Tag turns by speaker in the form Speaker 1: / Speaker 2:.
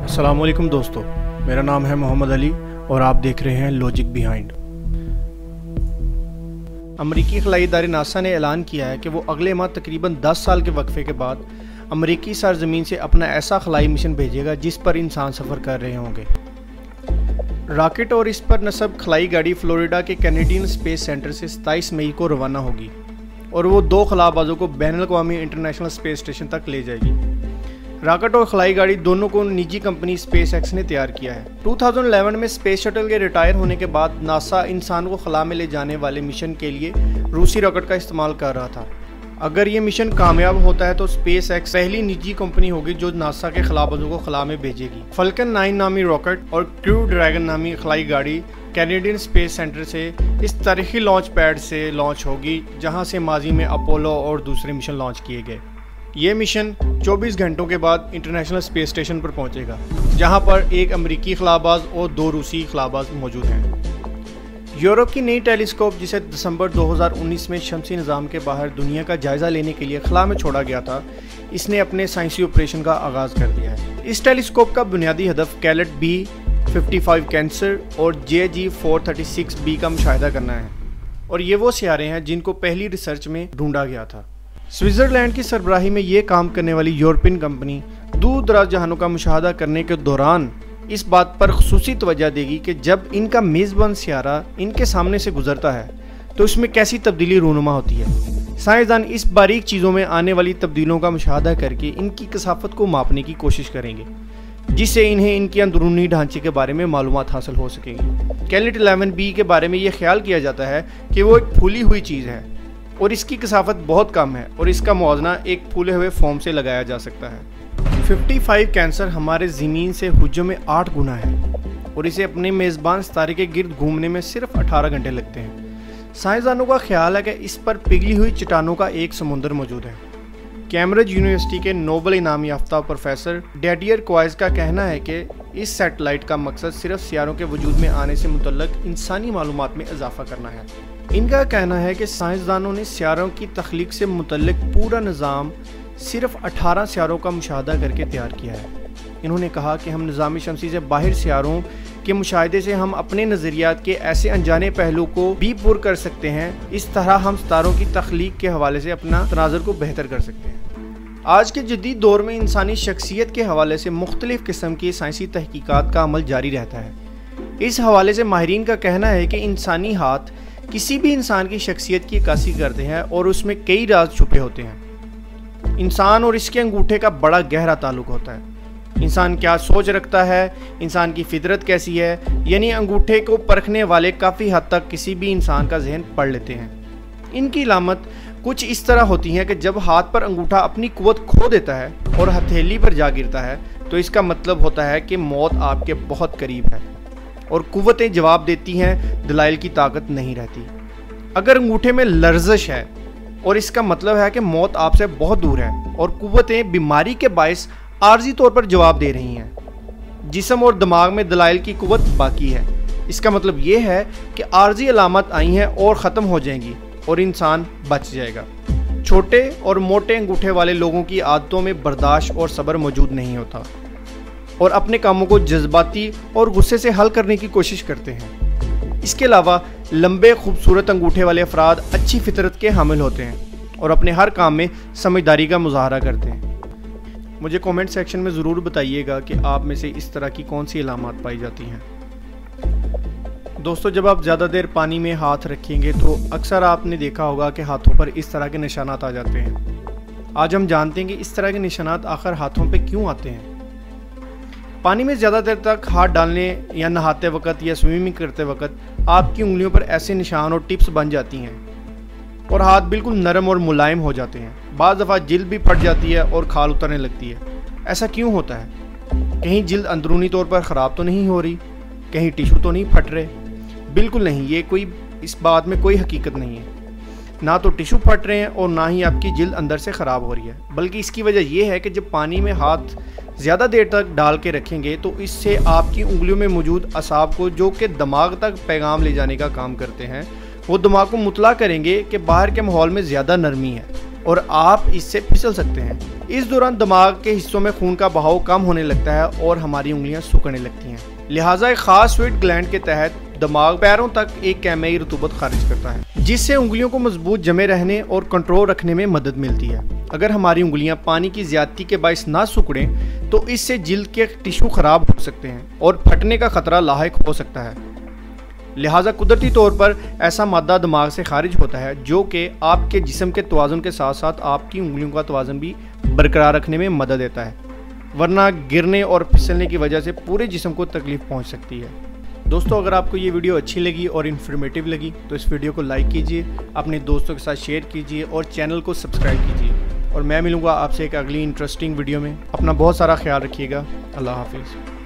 Speaker 1: अस्सलाम वालेकुम दोस्तों, मेरा नाम है मोहम्मद अली और आप देख रहे हैं लॉजिक बिहाइंड। अमरीकी खलाई इदारे नासा ने ऐलान किया है कि वो अगले माह तकरीबन 10 साल के वक्फे के बाद अमरीकी सरजमीन से अपना ऐसा खलाई मिशन भेजेगा जिस पर इंसान सफ़र कर रहे होंगे। रॉकेट और इस पर नस्ब खलाई गाड़ी फ्लोरिडा के कैनेडियन स्पेस सेंटर से 27 मई को रवाना होगी और वो 2 खलाबाजों को बैनुल-अक़वामी इंटरनेशनल स्पेस स्टेशन तक ले जाएगी। रॉकेट और खलाई गाड़ी दोनों को निजी कंपनी स्पेस एक्स ने तैयार किया है। 2011 में स्पेस शटल के रिटायर होने के बाद नासा इंसान को खला में ले जाने वाले मिशन के लिए रूसी रॉकेट का इस्तेमाल कर रहा था। अगर ये मिशन कामयाब होता है तो स्पेस एक्स पहली निजी कंपनी होगी जो नासा के खलाबाजों को खला में भेजेगी। फल्कन 9 नामी रॉकेट और क्रू ड्रैगन नामी खलाई गाड़ी कैनेडियन स्पेस सेंटर से इस तारीखी लॉन्च पैड से लॉन्च होगी जहां से माजी में अपोलो और दूसरे मिशन लॉन्च किए गए। ये मिशन 24 घंटों के बाद इंटरनेशनल स्पेस स्टेशन पर पहुंचेगा जहां पर एक अमेरिकी खलाबाज और 2 रूसी खलाबाज मौजूद हैं। यूरोप की नई टेलीस्कोप जिसे दिसंबर 2019 में शमसी निज़ाम के बाहर दुनिया का जायज़ा लेने के लिए खला में छोड़ा गया था, इसने अपने साइंसी ऑपरेशन का आगाज़ कर दिया है। इस टेलीस्कोप का बुनियादी हदफ कैलेट B55 कैंसर और JG436b का मुशाहिदा करना है और ये वो सियारे हैं जिनको पहली रिसर्च में ढूंढा गया था। स्विट्ज़रलैंड की सरबराही में ये काम करने वाली यूरोपियन कंपनी दूर दराज जहानों का मुशाहदा करने के दौरान इस बात पर ख़ुसूसी तवज्जो देगी कि जब इनका मेज़बान सियारा इनके सामने से गुजरता है तो इसमें कैसी तब्दीली रूनुमा होती है। साइंसदान इस बारीक चीज़ों में आने वाली तब्दीलियों का मुशाहदा करके इनकी कसाफत को मापने की कोशिश करेंगे जिससे इन्हें इनके अंदरूनी ढांचे के बारे में मालूमात हासिल हो सकेगी। कैलेट 11b के बारे में ये ख्याल किया जाता है कि वो एक फूली हुई चीज़ है और इसकी कसाफत बहुत कम है और इसका मुआवजना एक फूले हुए फोम से लगाया जा सकता है। 55 कैंसर हमारे ज़मीन से हुज्जों में 8 गुना है और इसे अपने मेज़बान सितारे के गिर्द घूमने में सिर्फ 18 घंटे लगते हैं। साइंसदानों का ख्याल है कि इस पर पिघली हुई चट्टानों का एक समुंदर मौजूद है। कैम्ब्रिज यूनिवर्सिटी के नोबल इनाम याफ्ता प्रोफेसर डेडियर क्वाइज का कहना है कि इस सैटेलाइट का मकसद सिर्फ सियारों के वजूद में आने से मुतल्लिक इंसानी मालूमात में इजाफा करना है। इनका कहना है कि साइंसदानों ने सियारों की तख्लीक से मुतल्लिक पूरा निज़ाम सिर्फ 18 सियारों का मुशाहदा करके तैयार किया है। इन्होंने कहा कि हम निज़ाम शमसी से बाहर सियारों के मुशाहदे से हम अपने नज़रियात के ऐसे अनजाने पहलू को भी पुर कर सकते हैं। इस तरह हम सितारों की तख्लीक के हवाले से अपना तनाज़ुर को बेहतर कर सकते हैं। आज के जदीद दौर में इंसानी शख्सियत के हवाले से मुख्तलिफ किस्म की साइंसी तहकीकात का अमल जारी रहता है। इस हवाले से माहिरीन का कहना है कि इंसानी हाथ किसी भी इंसान की शख्सियत की अक्कासी करते हैं और उसमें कई राज छुपे होते हैं। इंसान और इसके अंगूठे का बड़ा गहरा ताल्लुक होता है। इंसान क्या सोच रखता है, इंसान की फितरत कैसी है, यानी अंगूठे को परखने वाले काफ़ी हद तक किसी भी इंसान का जहन पढ़ लेते हैं। इनकी अलामत कुछ इस तरह होती हैं कि जब हाथ पर अंगूठा अपनी कुव्वत खो देता है और हथेली पर जा गिरता है तो इसका मतलब होता है कि मौत आपके बहुत करीब है और कुव्वतें जवाब देती हैं, दलाइल की ताकत नहीं रहती। अगर अंगूठे में लर्जिश है और इसका मतलब है कि मौत आपसे बहुत दूर है और कुव्वतें बीमारी के बायस आर्जी तौर पर जवाब दे रही हैं। जिस्म और दिमाग में दलाइल की कुव्वत बाकी है। इसका मतलब ये है कि आर्जी अलामत आई हैं और ख़त्म हो जाएंगी और इंसान बच जाएगा। छोटे और मोटे अंगूठे वाले लोगों की आदतों में बर्दाश्त और सब्र मौजूद नहीं होता और अपने कामों को जज्बाती और गुस्से से हल करने की कोशिश करते हैं। इसके अलावा लंबे खूबसूरत अंगूठे वाले अफराद अच्छी फितरत के हामिल होते हैं और अपने हर काम में समझदारी का मुजाहरा करते हैं। मुझे कमेंट सेक्शन में ज़रूर बताइएगा कि आप में से इस तरह की कौन सी अलामत पाई जाती हैं। दोस्तों, जब आप ज़्यादा देर पानी में हाथ रखेंगे तो अक्सर आपने देखा होगा कि हाथों पर इस तरह के निशानात आ जाते हैं। आज हम जानते हैं कि इस तरह के निशानात आखिर हाथों पे क्यों आते हैं। पानी में ज़्यादा देर तक हाथ डालने या नहाते वक्त या स्विमिंग करते वक्त आपकी उंगलियों पर ऐसे निशान और टिप्स बन जाती हैं और हाथ बिल्कुल नरम और मुलायम हो जाते हैं। बाज़ दफ़ा जिल्द भी फट जाती है और खाल उतरने लगती है। ऐसा क्यों होता है? कहीं जिल्द अंदरूनी तौर पर ख़राब तो नहीं हो रही, कहीं टिशू तो नहीं फट रहे? बिल्कुल नहीं, ये कोई इस बात में कोई हकीकत नहीं है। ना तो टिशू फट रहे हैं और ना ही आपकी जिल्द अंदर से ख़राब हो रही है, बल्कि इसकी वजह यह है कि जब पानी में हाथ ज़्यादा देर तक डाल के रखेंगे तो इससे आपकी उंगलियों में मौजूद असाब को, जो कि दिमाग तक पैगाम ले जाने का काम करते हैं, वो दिमाग को मुतला करेंगे कि बाहर के माहौल में ज़्यादा नरमी है और आप इससे फिसल सकते हैं। इस दौरान दिमाग के हिस्सों में खून का बहाव कम होने लगता है और हमारी उंगलियां सूखने लगती हैं। लिहाजा एक खास स्वीट ग्लैंड के तहत दिमाग पैरों तक एक कैमेई रतूबत खारिज करता है, जिससे उंगलियों को मजबूत जमे रहने और कंट्रोल रखने में मदद मिलती है। अगर हमारी उंगलियां पानी की ज्यादती के बायस ना सिकुड़ें तो इससे जिल्द के टिश्यू खराब हो सकते हैं और फटने का खतरा लाहिक हो सकता है। लिहाजा कुदरती तौर पर ऐसा मादा दिमाग से खारिज होता है जो कि आपके जिस्म के तवाज़ुन के साथ साथ आपकी उंगलियों का तवाज़ुन भी बरकरार रखने में मदद देता है, वरना गिरने और फिसलने की वजह से पूरे जिस्म को तकलीफ पहुंच सकती है। दोस्तों, अगर आपको ये वीडियो अच्छी लगी और इन्फॉर्मेटिव लगी तो इस वीडियो को लाइक कीजिए, अपने दोस्तों के साथ शेयर कीजिए और चैनल को सब्सक्राइब कीजिए। और मैं मिलूँगा आपसे एक अगली इंटरेस्टिंग वीडियो में। अपना बहुत सारा ख्याल रखिएगा। अल्लाह हाफिज़।